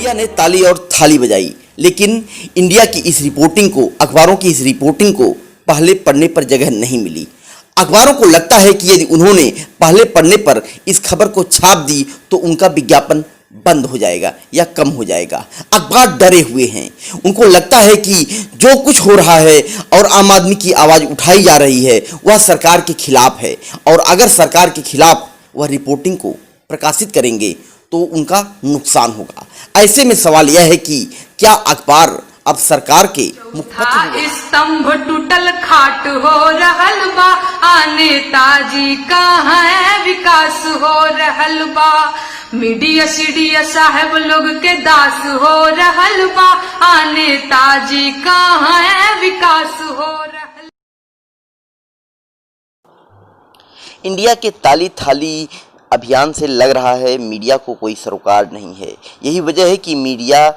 Media ने ताली और थाली बजाई, लेकिन इंडिया की इस रिपोर्टिंग को, अखबारों की इस रिपोर्टिंग को पहले पन्ने पर जगह नहीं मिली। अखबारों को लगता है कि यदि उन्होंने पहले पन्ने पर इस खबर को छाप दी तो उनका विज्ञापन बंद हो जाएगा या कम हो जाएगा। अखबार डरे हुए हैं। उनको लगता है कि जो कुछ हो रहा है और आम आदमी की आवाज़ उठाई जा रही है वह सरकार के खिलाफ है, और अगर सरकार के खिलाफ वह रिपोर्टिंग को प्रकाशित करेंगे तो उनका नुकसान होगा। ऐसे में सवाल यह है कि क्या अखबार अब सरकार के मुखपत्र स्तंभ टूटल खाट हो रहल बा, नेताजी कहाँ है विकास हो रहल बा, मीडिया सीडिया साहब लोग के दास हो रहल बा, नेताजी कहाँ है विकास हो रहल। इंडिया के ताली थाली अभियान से लग रहा है मीडिया को कोई सरोकार नहीं है। यही वजह है कि मीडिया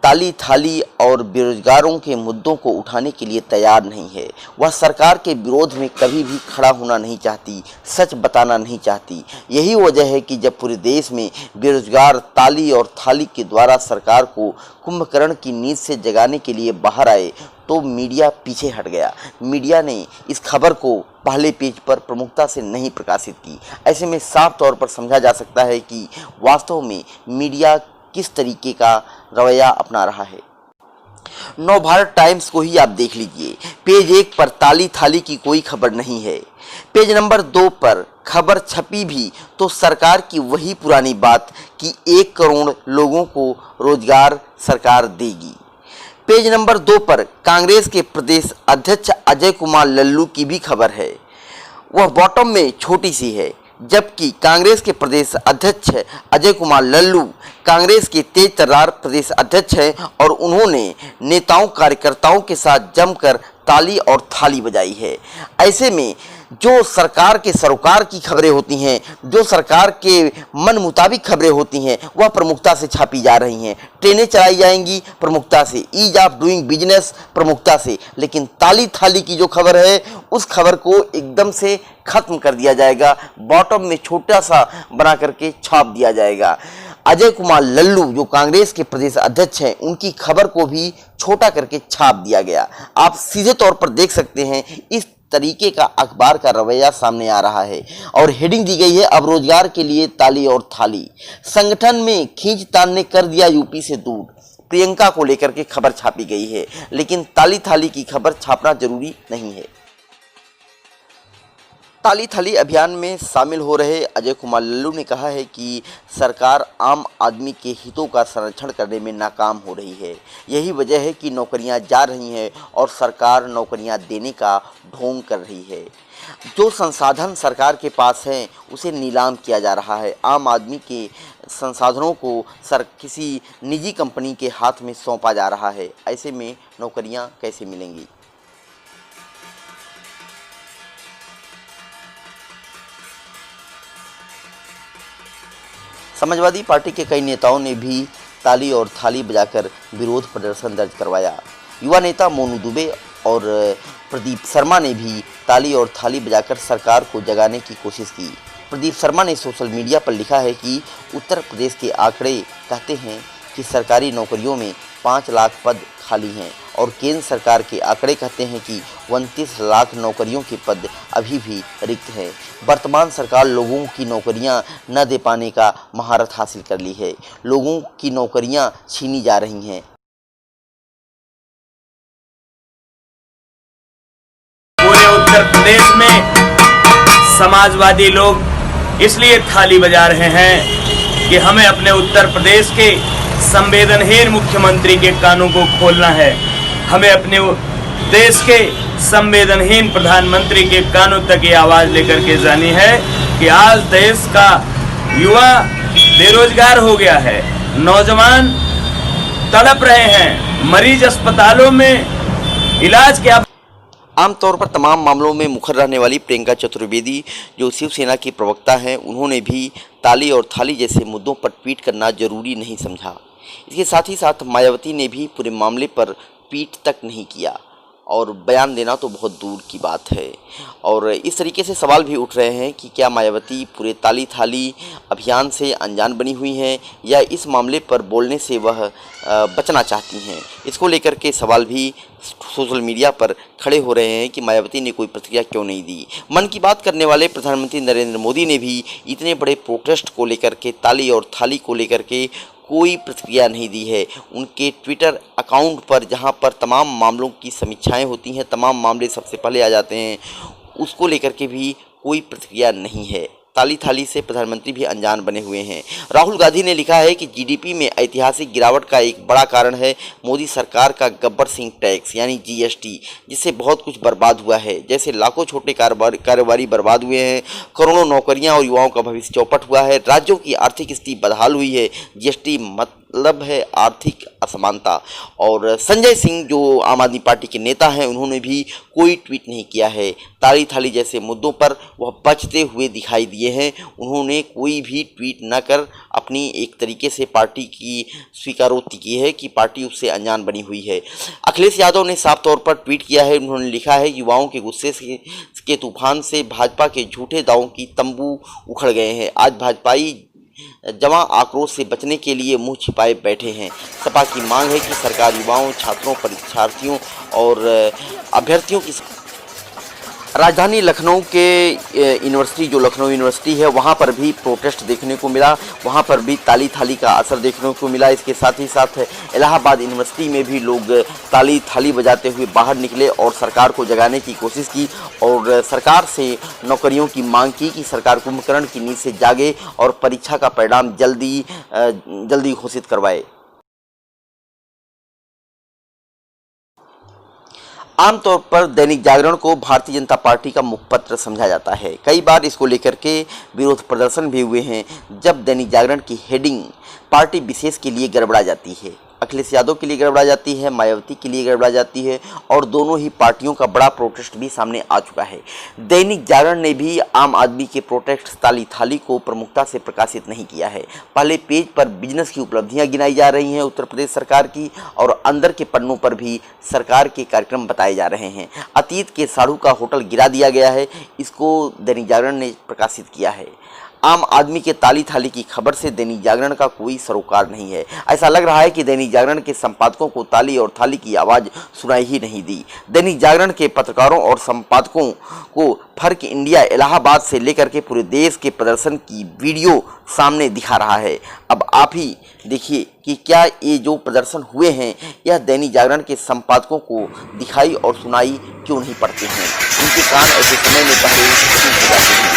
ताली थाली और बेरोजगारों के मुद्दों को उठाने के लिए तैयार नहीं है। वह सरकार के विरोध में कभी भी खड़ा होना नहीं चाहती, सच बताना नहीं चाहती। यही वजह है कि जब पूरे देश में बेरोजगार ताली और थाली के द्वारा सरकार को कुंभकर्ण की नींद से जगाने के लिए बाहर आए तो मीडिया पीछे हट गया। मीडिया ने इस खबर को पहले पेज पर प्रमुखता से नहीं प्रकाशित की। ऐसे में साफ तौर पर समझा जा सकता है कि वास्तव में मीडिया किस तरीके का रवैया अपना रहा है। नवभारत टाइम्स को ही आप देख लीजिए। पेज 1 पर ताली थाली की कोई खबर नहीं है। पेज नंबर 2 पर खबर छपी भी तो सरकार की वही पुरानी बात कि 1 करोड़ लोगों को रोजगार सरकार देगी। पेज नंबर 2 पर कांग्रेस के प्रदेश अध्यक्ष अजय कुमार लल्लू की भी खबर है। वह बॉटम में छोटी सी है, जबकि कांग्रेस के प्रदेश अध्यक्ष अजय कुमार लल्लू कांग्रेस के तेज तर्रार प्रदेश अध्यक्ष हैं और उन्होंने नेताओं कार्यकर्ताओं के साथ जमकर ताली और थाली बजाई है। ऐसे में जो सरकार के सरोकार की खबरें होती हैं, जो सरकार के मन मुताबिक खबरें होती हैं, वह प्रमुखता से छापी जा रही हैं। ट्रेनें चलाई जाएंगी प्रमुखता से, ईज ऑफ डूइंग बिजनेस प्रमुखता से, लेकिन ताली थाली की जो खबर है उस खबर को एकदम से खत्म कर दिया जाएगा, बॉटम में छोटा सा बना करके छाप दिया जाएगा। अजय कुमार लल्लू जो कांग्रेस के प्रदेश अध्यक्ष हैं, उनकी खबर को भी छोटा करके छाप दिया गया। आप सीधे तौर पर देख सकते हैं इस तरीके का अखबार का रवैया सामने आ रहा है और हेडिंग दी गई है अब रोजगार के लिए ताली और थाली। संगठन में खींचतान ने कर दिया यूपी से दूर, प्रियंका को लेकर के खबर छापी गई है, लेकिन ताली थाली की खबर छापना जरूरी नहीं है। ताली थाली अभियान में शामिल हो रहे अजय कुमार लल्लू ने कहा है कि सरकार आम आदमी के हितों का संरक्षण करने में नाकाम हो रही है। यही वजह है कि नौकरियां जा रही हैं और सरकार नौकरियां देने का ढोंग कर रही है। जो संसाधन सरकार के पास हैं उसे नीलाम किया जा रहा है। आम आदमी के संसाधनों को किसी निजी कंपनी के हाथ में सौंपा जा रहा है। ऐसे में नौकरियां कैसे मिलेंगी? समाजवादी पार्टी के कई नेताओं ने भी ताली और थाली बजाकर विरोध प्रदर्शन दर्ज करवाया। युवा नेता मोनू दुबे और प्रदीप शर्मा ने भी ताली और थाली बजाकर सरकार को जगाने की कोशिश की। प्रदीप शर्मा ने सोशल मीडिया पर लिखा है कि उत्तर प्रदेश के आंकड़े कहते हैं कि सरकारी नौकरियों में 5 लाख पद खाली हैं और केंद्र सरकार के आंकड़े कहते हैं कि 29 लाख नौकरियों के पद अभी भी रिक्त हैं। वर्तमान सरकार लोगों की नौकरियां न दे पाने का महारत हासिल कर ली है। लोगों की नौकरियां छीनी जा रही हैं। पूरे उत्तर प्रदेश में समाजवादी लोग इसलिए थाली बजा रहे हैं कि हमें अपने उत्तर प्रदेश के संवेदनहीन मुख्यमंत्री के कानों को खोलना है। हमें अपने देश के संवेदनहीन प्रधानमंत्री के कानों तक ये आवाज़ लेकर के जानी है कि आज देश का युवा बेरोजगार हो गया है, नौजवान तड़प रहे हैं, मरीज अस्पतालों में इलाज के आमतौर पर तमाम मामलों में मुखर रहने वाली प्रियंका चतुर्वेदी जो शिवसेना की प्रवक्ता हैं, उन्होंने भी ताली और थाली जैसे मुद्दों पर ट्वीट करना जरूरी नहीं समझा। इसके साथ ही साथ मायावती ने भी पूरे मामले पर ट्वीट तक नहीं किया और बयान देना तो बहुत दूर की बात है। और इस तरीके से सवाल भी उठ रहे हैं कि क्या मायावती पूरे ताली थाली अभियान से अनजान बनी हुई हैं या इस मामले पर बोलने से वह बचना चाहती हैं। इसको लेकर के सवाल भी सोशल मीडिया पर खड़े हो रहे हैं कि मायावती ने कोई प्रतिक्रिया क्यों नहीं दी। मन की बात करने वाले प्रधानमंत्री नरेंद्र मोदी ने भी इतने बड़े प्रोटेस्ट को लेकर के, ताली और थाली को लेकर के कोई प्रतिक्रिया नहीं दी है। उनके ट्विटर अकाउंट पर जहां पर तमाम मामलों की समीक्षाएं होती हैं, तमाम मामले सबसे पहले आ जाते हैं, उसको लेकर के भी कोई प्रतिक्रिया नहीं है। ताली थाली से प्रधानमंत्री भी अनजान बने हुए हैं। राहुल गांधी ने लिखा है कि जीडीपी में ऐतिहासिक गिरावट का एक बड़ा कारण है मोदी सरकार का गब्बर सिंह टैक्स यानी जीएसटी, जिससे बहुत कुछ बर्बाद हुआ है। जैसे लाखों छोटे कारोबारी बर्बाद हुए हैं, करोड़ों नौकरियां और युवाओं का भविष्य चौपट हुआ है, राज्यों की आर्थिक स्थिति बदहाल हुई है। जीएसटी मतलब है आर्थिक असमानता। और संजय सिंह जो आम आदमी पार्टी के नेता हैं, उन्होंने भी कोई ट्वीट नहीं किया है। ताली थाली जैसे मुद्दों पर वह बचते हुए दिखाई दिए हैं। उन्होंने कोई भी ट्वीट न कर अपनी एक तरीके से पार्टी की स्वीकारोक्ति की है कि पार्टी उससे अनजान बनी हुई है। अखिलेश यादव ने साफ तौर पर ट्वीट किया है। उन्होंने लिखा है, युवाओं के गुस्से के तूफान से भाजपा के झूठे दावों की तंबू उखड़ गए हैं। आज भाजपाई जवां आक्रोश से बचने के लिए मुंह छिपाए बैठे हैं। सपा की मांग है कि सरकार युवाओं, छात्रों, परीक्षार्थियों और अभ्यर्थियों की राजधानी लखनऊ के यूनिवर्सिटी, जो लखनऊ यूनिवर्सिटी है, वहाँ पर भी प्रोटेस्ट देखने को मिला। वहाँ पर भी ताली थाली का असर देखने को मिला। इसके साथ ही साथ इलाहाबाद यूनिवर्सिटी में भी लोग ताली थाली बजाते हुए बाहर निकले और सरकार को जगाने की कोशिश की और सरकार से नौकरियों की मांग की कि सरकार कुंभकर्ण की नींद से जागे और परीक्षा का परिणाम जल्दी घोषित करवाए। आमतौर पर दैनिक जागरण को भारतीय जनता पार्टी का मुखपत्र समझा जाता है। कई बार इसको लेकर के विरोध प्रदर्शन भी हुए हैं, जब दैनिक जागरण की हेडिंग पार्टी विशेष के लिए गड़बड़ा जाती है। अखिलेश यादव के लिए गड़बड़ा जाती है, मायावती के लिए गड़बड़ा जाती है और दोनों ही पार्टियों का बड़ा प्रोटेस्ट भी सामने आ चुका है। दैनिक जागरण ने भी आम आदमी के प्रोटेस्ट ताली थाली को प्रमुखता से प्रकाशित नहीं किया है। पहले पेज पर बिजनेस की उपलब्धियां गिनाई जा रही हैं उत्तर प्रदेश सरकार की, और अंदर के पन्नों पर भी सरकार के कार्यक्रम बताए जा रहे हैं। अतीत के साढ़ू का होटल गिरा दिया गया है, इसको दैनिक जागरण ने प्रकाशित किया है। आम आदमी के ताली थाली की खबर से दैनिक जागरण का कोई सरोकार नहीं है। ऐसा लग रहा है कि दैनिक जागरण के संपादकों को ताली और थाली की आवाज़ सुनाई ही नहीं दी। दैनिक जागरण के पत्रकारों और संपादकों को फर्क इंडिया इलाहाबाद से लेकर के पूरे देश के प्रदर्शन की वीडियो सामने दिखा रहा है। अब आप ही देखिए कि क्या ये जो प्रदर्शन हुए हैं, यह दैनिक जागरण के संपादकों को दिखाई और सुनाई क्यों नहीं पड़ते हैं। उनके कान ऐसे समय में पहले हो जाते हैं।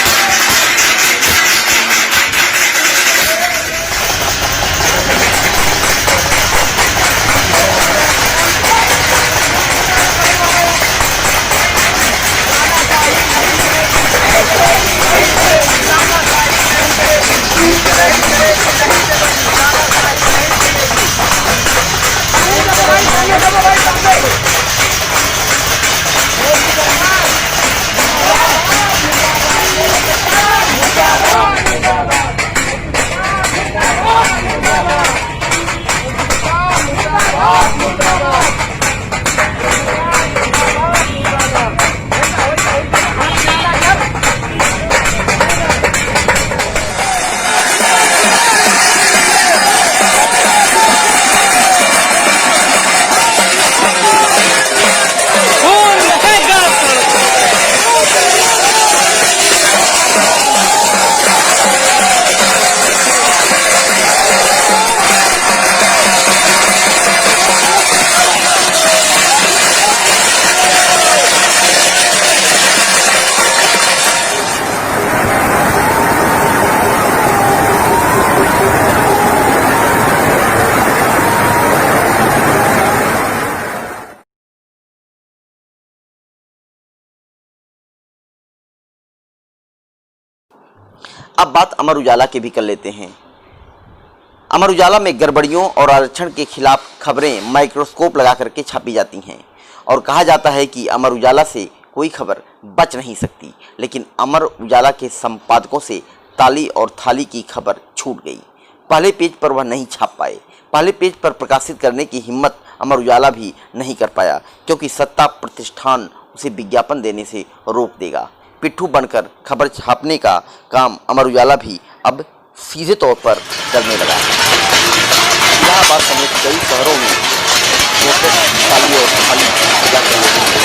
अब बात अमर उजाला के भी कर लेते हैं। अमर उजाला में गड़बड़ियों और आरक्षण के खिलाफ खबरें माइक्रोस्कोप लगा करके छापी जाती हैं और कहा जाता है कि अमर उजाला से कोई खबर बच नहीं सकती, लेकिन अमर उजाला के संपादकों से ताली और थाली की खबर छूट गई। पहले पेज पर वह नहीं छाप पाए। पहले पेज पर प्रकाशित करने की हिम्मत अमर उजाला भी नहीं कर पाया, क्योंकि सत्ता प्रतिष्ठान उसे विज्ञापन देने से रोक देगा। पिट्ठू बनकर खबर छापने का काम अमर उजाला भी अब सीधे तौर पर करने लगा है। इलाहाबाद समेत कई शहरों में ताली और थाली बजाकर लोगों को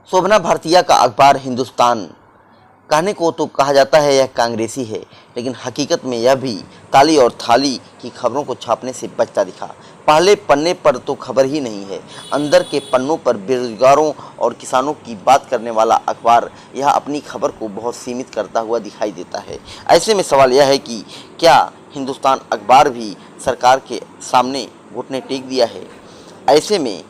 शोभना भारतीय का अखबार हिंदुस्तान कहने को तो कहा जाता है यह कांग्रेसी है, लेकिन हकीकत में यह भी ताली और थाली की खबरों को छापने से बचता दिखा। पहले पन्ने पर तो खबर ही नहीं है, अंदर के पन्नों पर बेरोजगारों और किसानों की बात करने वाला अखबार यह अपनी खबर को बहुत सीमित करता हुआ दिखाई देता है। ऐसे में सवाल यह है कि क्या हिंदुस्तान अखबार भी सरकार के सामने घुटने टेक दिया है? ऐसे में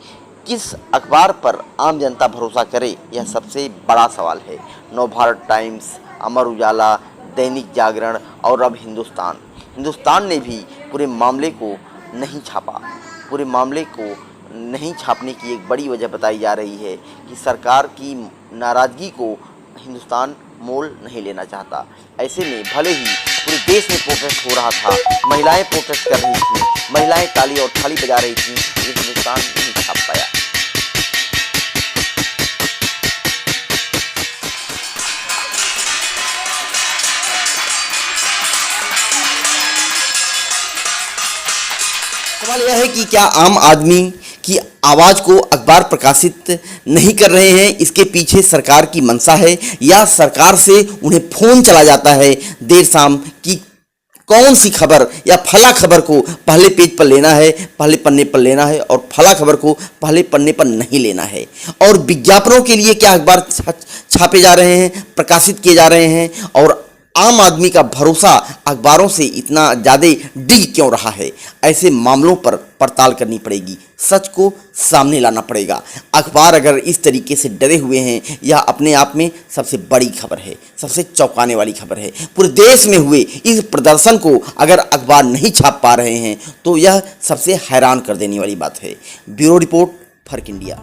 किस अखबार पर आम जनता भरोसा करे, यह सबसे बड़ा सवाल है। नवभारत टाइम्स, अमर उजाला, दैनिक जागरण और अब हिंदुस्तान ने भी पूरे मामले को नहीं छापा। पूरे मामले को नहीं छापने की एक बड़ी वजह बताई जा रही है कि सरकार की नाराज़गी को हिंदुस्तान मोल नहीं लेना चाहता। ऐसे में भले ही पूरे देश में प्रोटेस्ट हो रहा था, महिलाएं प्रोटेस्ट कर रही थीं, महिलाएं ताली और थाली बजा रही थीं, लेकिन हिंदुस्तान नहीं छाप पाया। सवाल यह है कि क्या आम आदमी की आवाज़ को अखबार प्रकाशित नहीं कर रहे हैं, इसके पीछे सरकार की मंशा है, या सरकार से उन्हें फ़ोन चला जाता है देर शाम कि कौन सी खबर या फला खबर को पहले पेज पर लेना है, पहले पन्ने पर लेना है, और फला खबर को पहले पन्ने पर नहीं लेना है। और विज्ञापनों के लिए क्या अखबार छापे जा रहे हैं, प्रकाशित किए जा रहे हैं, और आम आदमी का भरोसा अखबारों से इतना ज़्यादा डिग क्यों रहा है? ऐसे मामलों पर पड़ताल करनी पड़ेगी, सच को सामने लाना पड़ेगा। अखबार अगर इस तरीके से डरे हुए हैं, यह अपने आप में सबसे बड़ी खबर है, सबसे चौंकाने वाली खबर है। पूरे देश में हुए इस प्रदर्शन को अगर अखबार नहीं छाप पा रहे हैं तो यह सबसे हैरान कर देने वाली बात है। ब्यूरो रिपोर्ट, फर्क इंडिया।